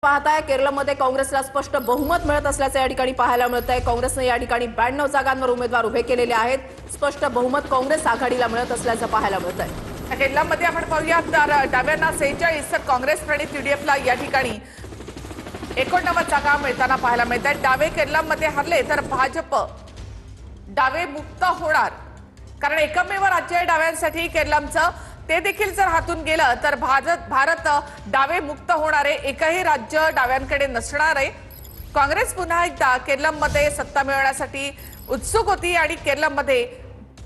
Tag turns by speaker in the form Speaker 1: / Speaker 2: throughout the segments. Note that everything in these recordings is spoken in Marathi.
Speaker 1: पाहताय केरळमध्ये काँग्रेसला स्पष्ट बहुमत मिळत असल्याचे या ठिकाणी पाहायला मिळत आहे। काँग्रेसने या ठिकाणी 92 जागांवर उमेदवार उभे केलेले आहेत। स्पष्ट बहुमत काँग्रेस आघाडीला मिळत असल्याचं पाहायला मिळत आहे।
Speaker 2: केरळमध्ये आपण पाहूया तर डाव्यांना 46 तर काँग्रेस प्रणित यूडीएफला या ठिकाणी 89 जागा मिळताना पाहायला मिळत आहेत। डावे केरळमध्ये हरले तर भाजप डावे मुक्त होणार, कारण एकमेव राज्य आहे डाव्यांसाठी केरळचं, ते देखील जर हातून गेलं तर भारत डावे मुक्त होणार आहे। एकही राज्य डाव्यांकडे नसणार आहे। काँग्रेस पुन्हा एकदा केरळमध्ये सत्ता मिळवण्यासाठी उत्सुक होती आणि केरळमध्ये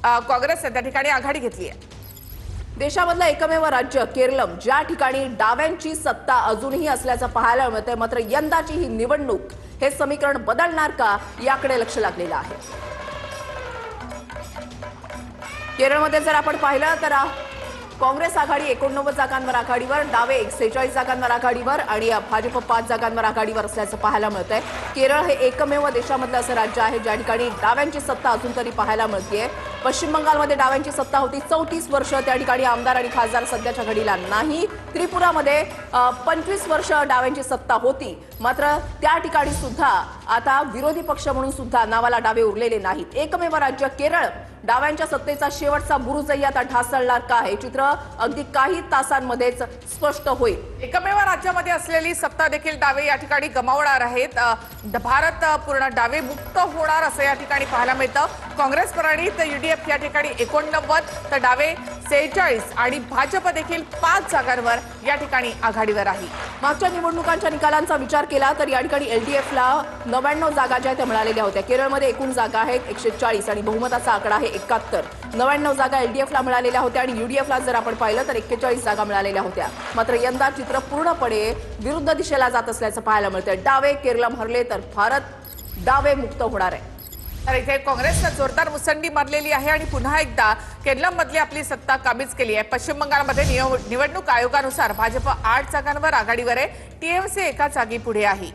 Speaker 2: काँग्रेसने त्या ठिकाणी आघाडी घेतली आहे।
Speaker 1: देशामधलं एकमेव राज्य केरळ ज्या ठिकाणी डाव्यांची सत्ता अजूनही असल्याचं पाहायला मिळतंय। मात्र यंदाची ही निवडणूक हे समीकरण बदलणार का याकडे लक्ष लागलेलं आहे। केरळमध्ये जर आपण पाहिलं तर काँग्रेस आघाडी 89 जागांवर आघाडीवर, डावे 46 जागांवर आघाडीवर आणि भाजप 5 जागांवर आघाडीवर असल्याचं पाहायला मिळतंय। केरळ हे एकमेव देशामधलं असं राज्य आहे ज्या ठिकाणी डाव्यांची सत्ता अजून तरी पाहायला मिळतेय। पश्चिम बंगालमध्ये डाव्यांची सत्ता होती 34 वर्ष, त्या ठिकाणी आमदार आणि खासदार सध्याच्या घडीला नाही। त्रिपुरामध्ये 25 वर्ष डाव्यांची सत्ता होती, मात्र त्या ठिकाणी सुद्धा आता विरोधी पक्ष म्हणून सुद्धा नावाला डावे उरलेले नाहीत। एकमेव राज्य केरळ डाव्यांच्या सत्तेचा शेवटचा बुरुजही आता ढासळणार का हे चित्र अगदी काही तासांमध्येच स्पष्ट होईल।
Speaker 2: एकमेव राज्यामध्ये असलेली सत्ता देखील डावे या ठिकाणी गमावणार आहेत। भारत पूर्ण डावे मुक्त होणार असं या ठिकाणी पाहायला मिळतं। काँग्रेस प्रणित यूडीएफ या ठिकाणी 89 तर डावे 46 आणि भाजप देखील 5 जागांवर या ठिकाणी आघाडीवर आहे।
Speaker 1: मागच्या निवडणुकांच्या निकालांचा विचार केला तर या ठिकाणी एलडीएफला 99 जागा ज्या त्या मिळालेल्या होत्या। केरळमध्ये एकूण जागा आहेत 140 आणि बहुमताचा आकडा आहे 71। 99 जागा एलडीएफला मिळालेल्या होत्या आणि यूडीएफला जर आपण पाहिलं तर 41 जागा मिळालेल्या होत्या। मात्र यंदा चित्र पूर्णपणे विरुद्ध दिशेला जात असल्याचं पाहायला मिळतंय। डावे केरळ हरले तर भारत डावे मुक्त होणार आहे।
Speaker 2: तर इथे काँग्रेसने जोरदार मुसंडी मारलेली आहे आणि पुन्हा एकदा केरळमधली आपली सत्ता काबीज केली आहे। पश्चिम बंगालमध्ये निवडणूक आयोगानुसार भाजप 8 जागांवर आघाडीवर आहे। टीएमसी एका जागी पुढे आहे।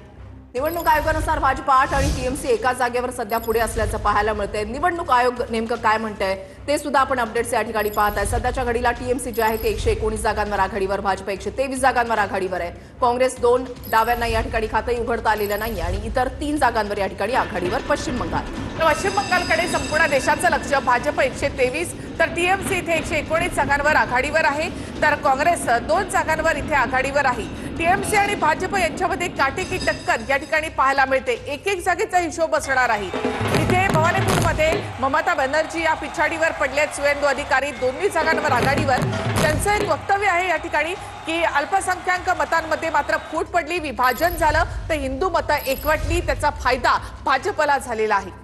Speaker 1: निवडणूक आयोगानुसार भाजप 8 आणि टीएमसी एका जागेवर सध्या पुढे असल्याचं पाहायला मिळतंय। निवडणूक आयोग नेमकं काय म्हणतंय ते सुद्धा आपण अपडेट्स या ठिकाणी पाहताय। सध्याच्या घडीला टीएमसी जे आहे ते 119 जागांवर आघाडीवर, भाजप 123 जागांवर आघाडीवर आहे। काँग्रेस 2 डाव्यांना या ठिकाणी खातंही उघडता आलेलं नाही आणि इतर 3 जागांवर या ठिकाणी आघाडीवर पश्चिम बंगाल।
Speaker 2: पश्चिम बंगालकडे संपूर्ण देशाचं लक्ष। भाजप 123 तर टीएमसी इथे 119 जागांवर आघाडीवर आहे, तर काँग्रेस 2 जागांवर इथे आघाडीवर आहे। टीएमसी आणि भाजप यांच्यामध्ये काटेकी टक्कर या ठिकाणी पाहायला मिळते। एक जागेचा हिशोब असणार आहे। इथे भवानीपूरमध्ये ममता बॅनर्जी या पिछाडीवर पडलेत, सुवेंदू अधिकारी दोन्ही जागांवर आघाडीवर। त्यांचं एक वक्तव्य आहे या ठिकाणी की अल्पसंख्याक मतांमध्ये मात्र फूट पडली, विभाजन झालं तर हिंदू मतं एकवटली, त्याचा फायदा भाजपला झालेला आहे।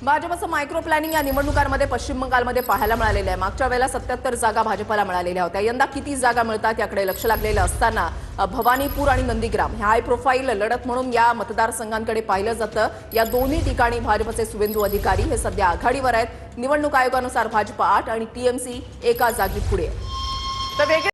Speaker 1: भाजपचं मायक्रो प्लॅनिंग या निवडणुकांमध्ये पश्चिम बंगालमध्ये पाहायला मिळालेलं आहे। मागच्या वेळेला 77 जागा भाजपला मिळालेल्या होत्या। यंदा किती जागा मिळतात याकडे लक्ष लागलेलं असताना भवानीपूर आणि नंदीग्राम हाय प्रोफाईल लढत म्हणून या मतदारसंघांकडे पाहिलं जातं। या दोन्ही ठिकाणी भाजपचे सुवेंदू अधिकारी हे सध्या आघाडीवर आहेत। निवडणूक आयोगानुसार भाजप 8 आणि टीएमसी एका जागी पुढे आहे।